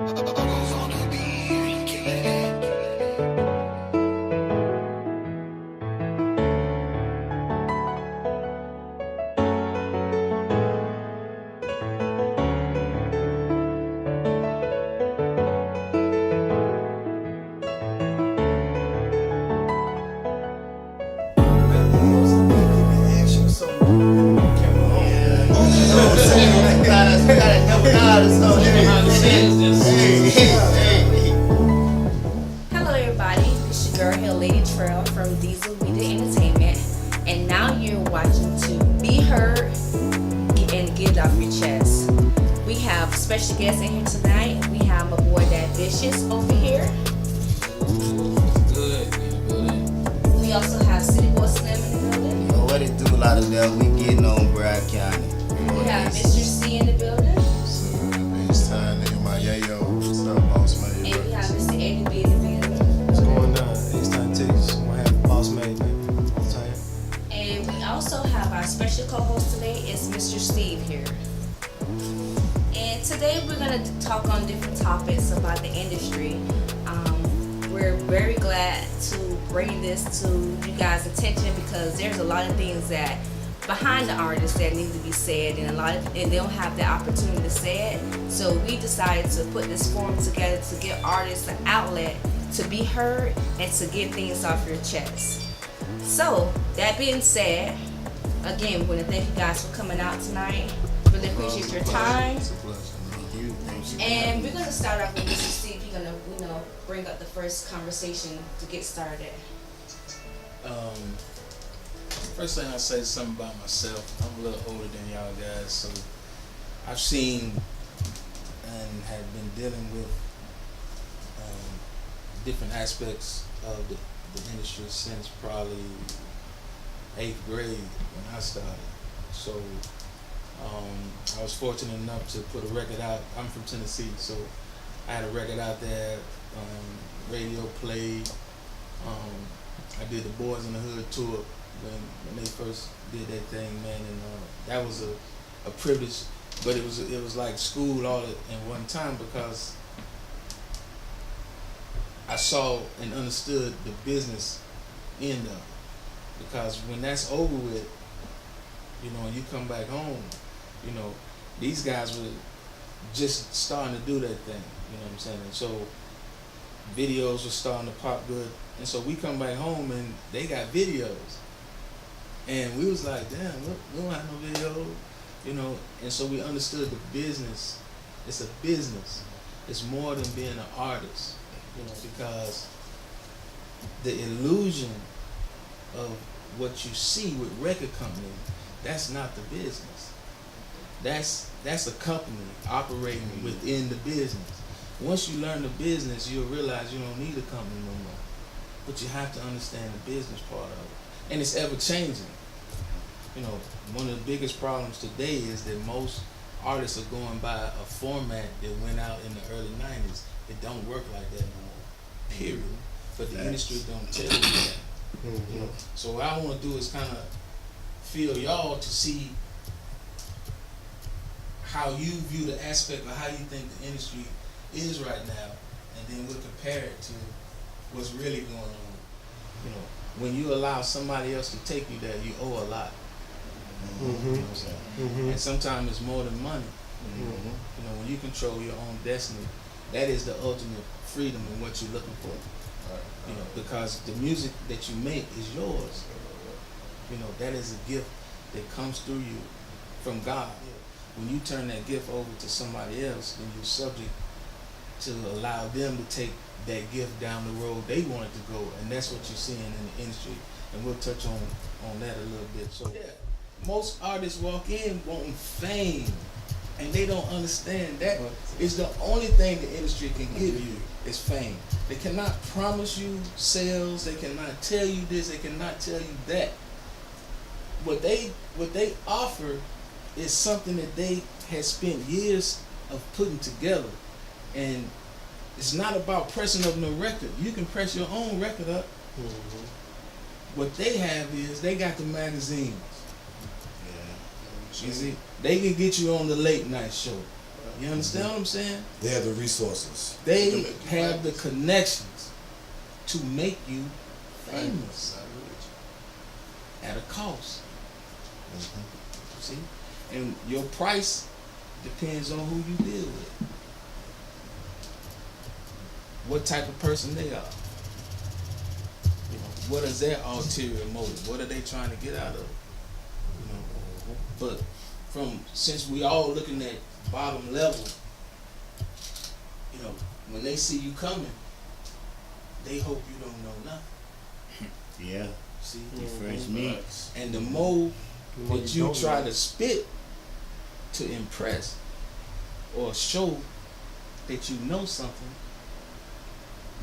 Hello everybody, this is your girl here, Lady Trail from Diesel Media Entertainment, and now you're watching to Be Heard and Get It Off Your Chest. We have special guests in here tonight. We have my boy That Vicious over here. Good. We also have City Boy Slim in the building. You know what it do, a lot of that we getting on Broward County. We have Mr. C in the building. It's time to my yayo. What's up, boss man? And we have Mr. Eddie B in the building. What's going down? It's time to Texas. I'm gonna have boss made all time. And we also have our special co-host today is Mr. Steve here. And today we're going to talk on different topics about the industry. We're very glad to bring this to you guys' attention because there's a lot of things that behind the artists that need to be said, and they don't have the opportunity to say it. So we decided to put this forum together to give artists an outlet to be heard and to get things off your chest. So that being said, again, we want to thank you guys for coming out tonight. Really appreciate your time. It's a pleasure. Thank you. And we're gonna start off with Mr. Steve. You're gonna, bring up the first conversation to get started. First thing I say is something about myself. I'm a little older than y'all guys, so I've seen and have been dealing with different aspects of the industry since probably 8th grade when I started. So I was fortunate enough to put a record out. I'm from Tennessee, so I had a record out there, radio played. I did the Boys in the Hood tour when they first did that thing, man, and that was a privilege, but it was like school all in one time because I saw and understood the business end of it. Because when that's over with, and you come back home, these guys were just starting to do that thing, you know what I'm saying? And so videos were starting to pop good. And so we come back home and they got videos. And we was like, damn, we don't have no video, and so we understood the business. It's a business. It's more than being an artist, because the illusion of what you see with record companies, that's not the business. That's a company operating within the business. Once you learn the business, you'll realize you don't need a company no more. But you have to understand the business part of it. And it's ever changing. One of the biggest problems today is that most artists are going by a format that went out in the early 90s. It don't work like that no more, period. But the industry don't tell you that. Mm-hmm. So what I want to do is kind of feel y'all to see how you view the aspect of how you think the industry is right now, and then we'll compare it to what's really going on. When you allow somebody else to take you there, you owe a lot. Mm-hmm. You know what I'm saying? Mm-hmm. And sometimes it's more than money. Mm-hmm. When you control your own destiny, that is the ultimate freedom in what you're looking for. Because the music that you make is yours. That is a gift that comes through you from God. When you turn that gift over to somebody else, then you're subject to allow them to take that gift down the road they want it to go, and that's what you're seeing in the industry, and we'll touch on that a little bit. So most artists walk in wanting fame, and they don't understand that is the only thing the industry can give you is fame. They cannot promise you sales, they cannot tell you this, they cannot tell you that. What they offer is something that they had spent years of putting together, and it's not about pressing up no record. You can press your own record up. Mm-hmm. What they have is they got the magazines. You see, they can get you on the late night show. You understand what I'm saying? They have the resources. They have the connections to make you famous at a cost. See? And your price depends on who you deal with. What type of person they are. You know, what is their ulterior motive? What are they trying to get out of it? You know, but since we all looking at bottom level, you know, when they see you coming, they hope you don't know nothing. Yeah. See? The first meet. And the more that you try to spit to impress or show that you know something,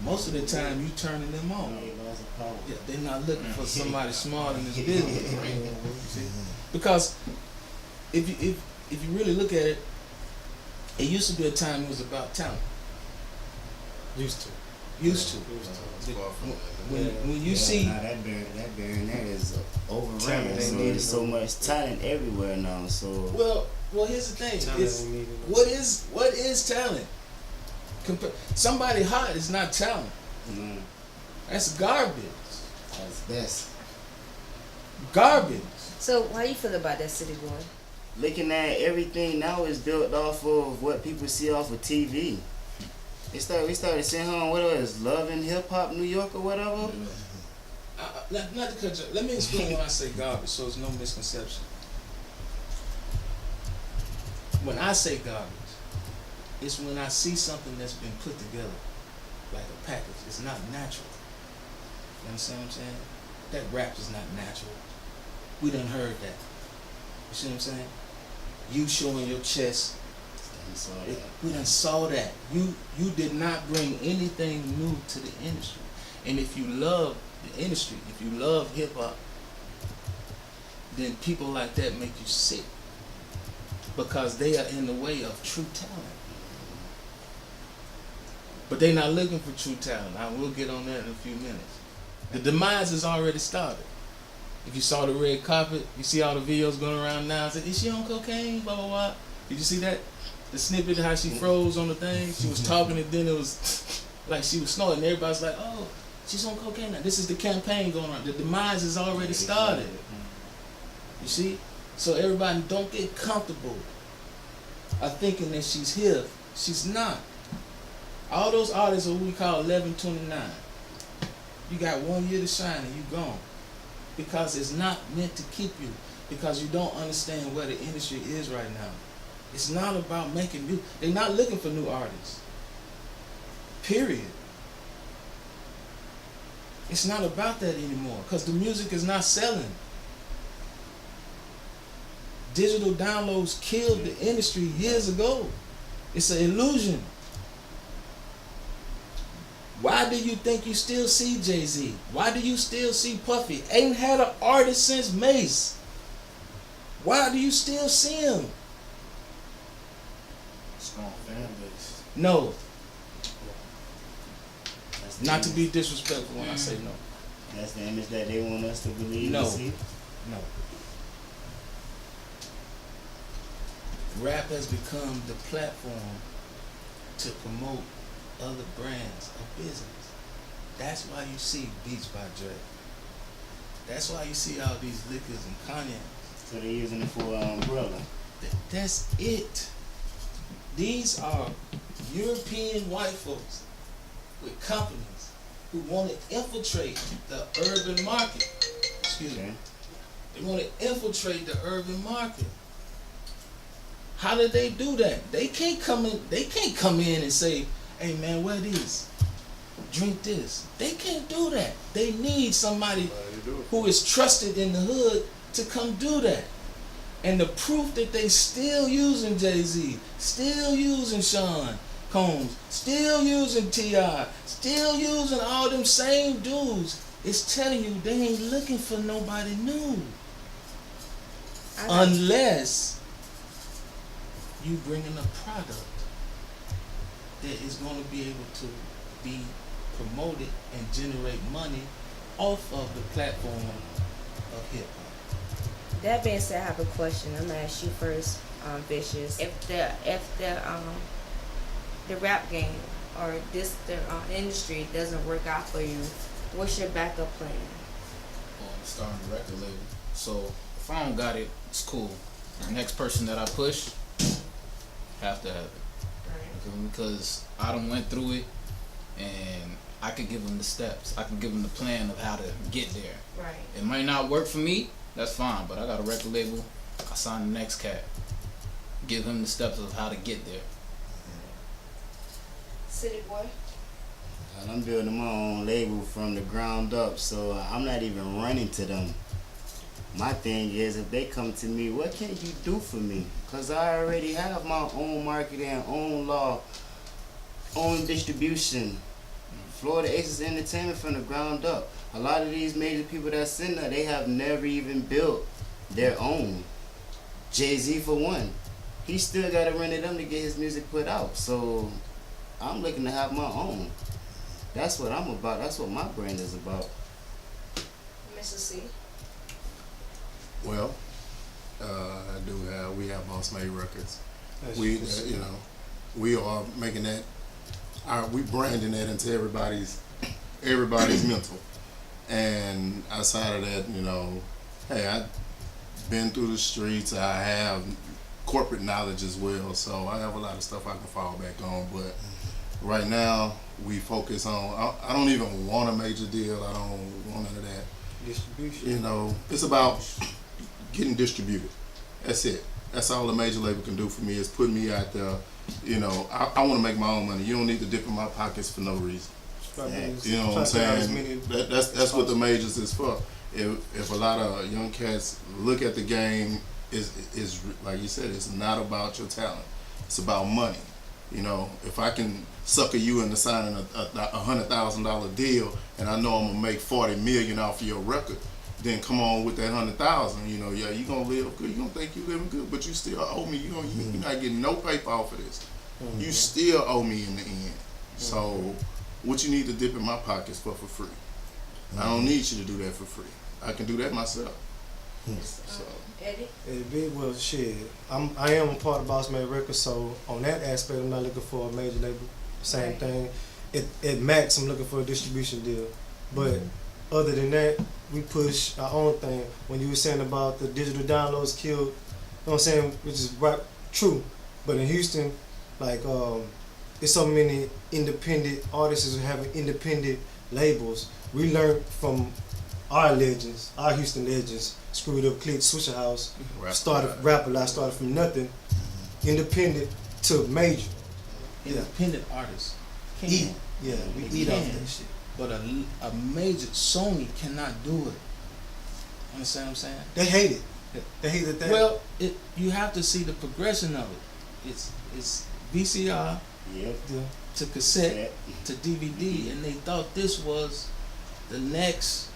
most of the time you turning them off. Yeah, they're not looking for somebody smart in this business. See? Because if you really look at it, it used to be a time it was about talent. Used to. When you see that is overrated. So there's so much talent everywhere now. So well, here's the thing: what is talent? Somebody hot is not talent. That's garbage. That's garbage. So how you feel about that, City Boy? Looking at everything now is built off of what people see off of TV. We started saying, what it was, Love and Hip Hop New York or whatever. Not to cut you. Let me explain when I say garbage, so there's no misconception. When I say garbage, it's when I see something that's been put together like a package. It's not natural. You understand what I'm saying? That rap is not natural. We done heard that. You see what I'm saying? You showing your chest. We done saw that. You did not bring anything new to the industry. And if you love the industry, if you love hip hop, then people like that make you sick. Because they are in the way of true talent. But they're not looking for true talent. I will get on that in a few minutes. The demise has already started. If you saw the red carpet, you see all the videos going around now. It's like, is she on cocaine? Blah, blah, blah. Did you see that? The snippet of how she froze on the thing? She was talking and then it was like she was snorting. Everybody's like, oh, she's on cocaine now. This is the campaign going on. The demise has already started. You see? So everybody don't get comfortable thinking that she's here. She's not. All those artists are what we call 1129. You got 1 year to shine and you gone. Because it's not meant to keep you. Because you don't understand where the industry is right now. It's not about making new. They're not looking for new artists. Period. It's not about that anymore. Because the music is not selling. Digital downloads killed the industry years ago. It's an illusion. Why do you think you still see Jay-Z? Why do you still see Puffy? Ain't had an artist since Mace. Why do you still see him? Strong fan base. No. Not to be disrespectful when I say no. That's the image that they want us to believe. No. And see. No. Rap has become the platform to promote other brands of business. That's why you see Beats by Dre. That's why you see all these liquors and cognac. So they're using it for umbrella. That's it. These are European white folks with companies who want to infiltrate the urban market. Excuse me. They want to infiltrate the urban market. How did they do that? They can't come in. They can't come in and say, "Hey man, wear this, drink this." They can't do that. They need somebody who is trusted in the hood to come do that. And the proof that they still using Jay-Z, still using Sean Combs, still using T.I., still using all them same dudes, is telling you they ain't looking for nobody new. Unless you bring in a product that is going to be able to be promoted and generate money off of the platform of hip hop. That being said, I have a question. I'm gonna ask you first, Vicious. If the rap game or the industry doesn't work out for you, what's your backup plan? Starting a record label. So if I don't got it, it's cool. The next person that I push have to have it. Right. Because I done went through it, and I could give them the steps. I can give them the plan of how to get there. Right. It might not work for me, that's fine, but I got a record label. I sign the next cat. Give him the steps of how to get there. City boy. And I'm building my own label from the ground up, so I'm not even running to them. My thing is, if they come to me, what can you do for me? Because I already have my own marketing, own law, own distribution. Florida Aces Entertainment from the ground up. A lot of these major people that's in there, they have never even built their own. Jay-Z for one. He still got to run to them to get his music put out. So I'm looking to have my own. That's what I'm about. That's what my brand is about. Mr. C. Well, we have Boss Made Records. That's We, just- we are making that, we branding that into everybody's mental. And outside of that, hey, I've been through the streets. I have corporate knowledge as well, so I have a lot of stuff I can fall back on. But right now, we focus on. I don't even want a major deal. I don't want none of that. distribution. It's about getting distributed. That's it. That's all a major label can do for me is put me out there. I want to make my own money. You don't need to dip in my pockets for no reason. You know what I'm saying? That's what the majors is for. If a lot of young cats look at the game, is like you said, it's not about your talent. It's about money. If I can sucker you into signing a $100,000 deal, and I know I'm gonna make $40 million off of your record, then come on with that $100,000. Yeah, you gonna live good. You gonna think you living good, but you still owe me. You're not getting no paper off of this. You still owe me in the end. So, what you need to dip in my pockets for free? I don't need you to do that for free. I can do that myself. So. Eddie. Well, shit. I am a part of Boss Made Records, so on that aspect, I'm not looking for a major label. Same Right. thing. At max, I'm looking for a distribution deal. But other than that, we push our own thing. When you were saying about the digital downloads killed, you know what I'm saying, which is right, true. But in Houston, like, there's so many independent artists who have independent labels. We learned from our legends, our Houston legends. Screwed Up Click, Swisher House, Rap a Lot, started from nothing, independent to major. Independent artists can. Yeah, we They eat off can. that shit. But a major Sony cannot do it. Understand what I'm saying? They hate it. They hate that. Well, you have to see the progression of it. It's VCR Yep. to cassette to DVD, and they thought this was the next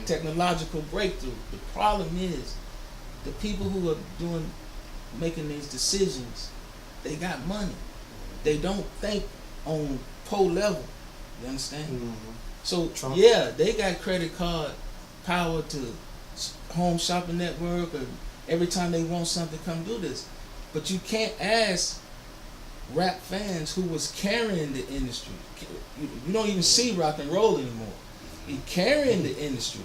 technological breakthrough. The problem is the people who are making these decisions, they got money. They don't think on pro level. You understand? So Trump. yeah, they got credit card power to home shopping network, or every time they want something, come do this. But you can't ask rap fans who was carrying the industry. You don't even see rock and roll anymore. He carrying the industry.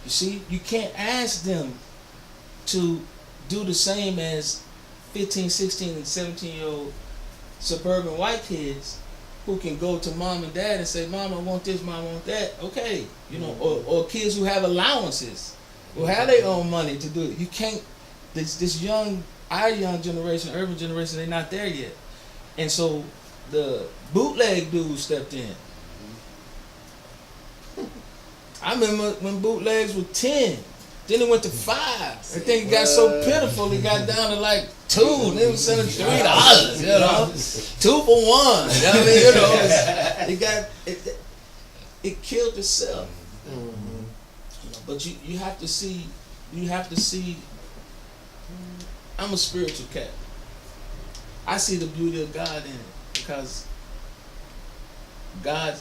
You see, you can't ask them to do the same as 15, 16, and 17-year-old suburban white kids who can go to mom and dad and say, Mom, I want this, Mom, I want that. Okay. Or kids who have allowances, who have their own money to do it. You can't, our young generation, urban generation, they're not there yet. And so the bootleg dude stepped in. I remember when bootlegs were 10, then it went to 5. I think it got so pitiful, it got down to like 2, and they were selling $3, you know, 2 for 1. You know what I mean? It killed itself. But you have to see. I'm a spiritual cat. I see the beauty of God in it because God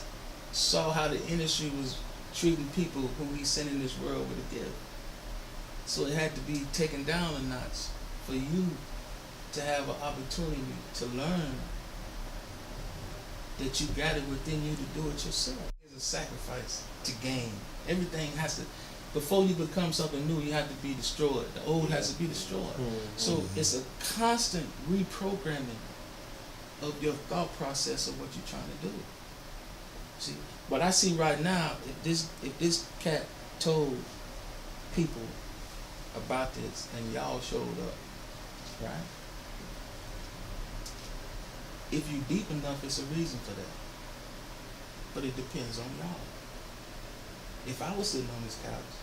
saw how the industry was treating people who He sent in this world with a gift. So it had to be taken down a notch for you to have an opportunity to learn that you got it within you to do it yourself. It's a sacrifice to gain. Everything has to, before you become something new, you have to be destroyed. The old has to be destroyed. So it's a constant reprogramming of your thought process of what you're trying to do. See, what I see right now, if this cat told people about this and y'all showed up, right? If you deep enough, it's a reason for that. But it depends on y'all. If I was sitting on this couch,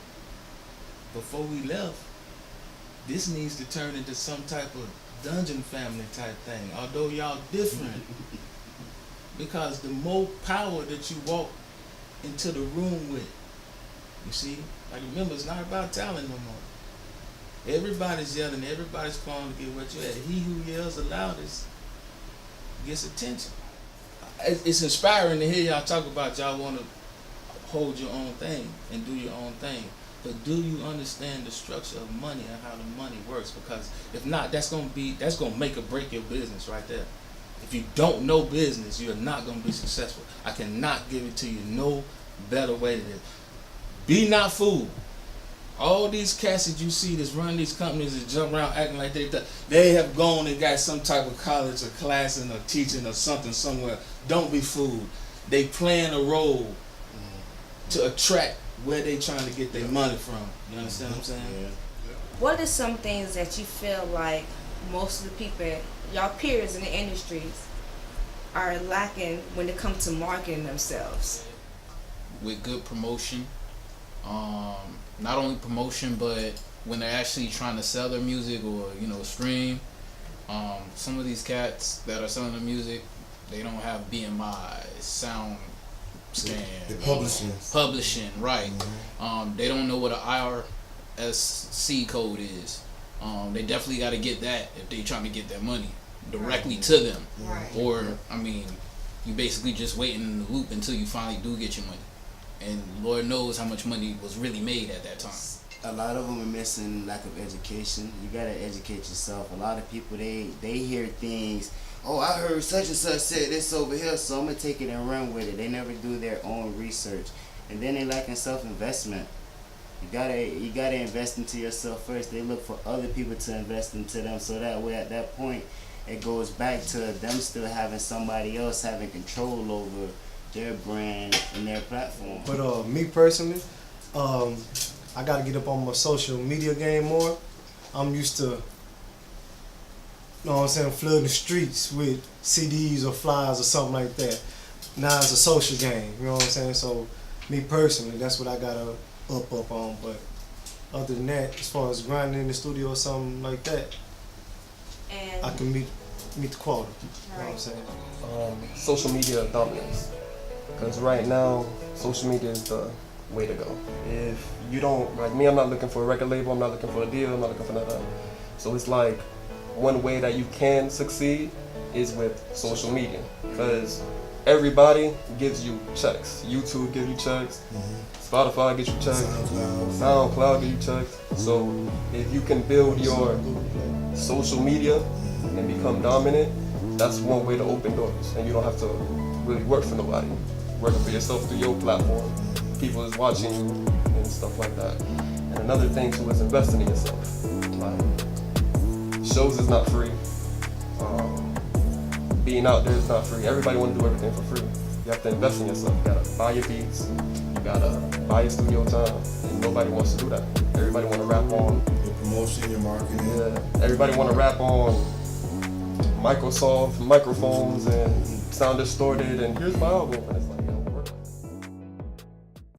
before we left, this needs to turn into some type of dungeon family type thing, although y'all different. Because the more power that you walk into the room with, you see, like remember, it's not about talent no more. Everybody's yelling, everybody's calling to get what you had. He who yells the loudest gets attention. It's inspiring to hear y'all talk about y'all want to hold your own thing and do your own thing. But do you understand the structure of money and how the money works? Because if not, that's gonna make or break your business right there. If you don't know business, you're not gonna be successful. I cannot give it to you no better way than this. Be not fooled. All these cats that you see that's run these companies that jump around acting like they have gone and got some type of college or class or teaching or something somewhere. Don't be fooled. They playing a role to attract where they trying to get their money from. You understand what I'm saying? Yeah. What are some things that you feel like most of the people, y'all peers in the industries, are lacking when it comes to marketing themselves? With good promotion, not only promotion, but when they're actually trying to sell their music or stream, some of these cats that are selling their music, they don't have BMI, sound scan, The publishing. publishing, right? They don't know what an IRSC code is. They definitely got to get that if they're trying to get their money directly to them. Right. Or, you basically just waiting in the loop until you finally do get your money. And Lord knows how much money was really made at that time. A lot of them are missing lack of education. You gotta educate yourself. A lot of people, they hear things. Oh, I heard such and such said this over here, so I'm gonna take it and run with it. They never do their own research, and then they lacking self-investment. You gotta invest into yourself first. They look for other people to invest into them, so that way at that point it goes back to them still having somebody else having control over their brand and their platform. But me personally, I gotta get up on my social media game more. I'm used to, flooding the streets with CDs or flyers or something like that. Now it's a social game, you know what I'm saying? So me personally, that's what I gotta up on. But other than that, as far as grinding in the studio or something like that, And I can meet the quota. You know what I'm saying? Social media dominance. Because right now, social media is the way to go. If you don't, like me, I'm not looking for a record label, I'm not looking for a deal, I'm not looking for nothing. So it's like, one way that you can succeed is with social media. Because everybody gives you checks. YouTube gives you checks, Spotify gives you checks, SoundCloud gives you checks. So if you can build your social media and become dominant, that's one way to open doors. And you don't have to really work for nobody. Working for yourself through your platform. People is watching you and stuff like that. And another thing too is investing in yourself. Like, shows is not free. Being out there is not free. Everybody want to do everything for free. You have to invest in yourself. You gotta buy your beats. You gotta buy your studio time. And nobody wants to do that. Everybody want to rap on Your promotion, your marketing. yeah. Everybody want to rap on Microsoft microphones and sound distorted. And here's my album. And it's like,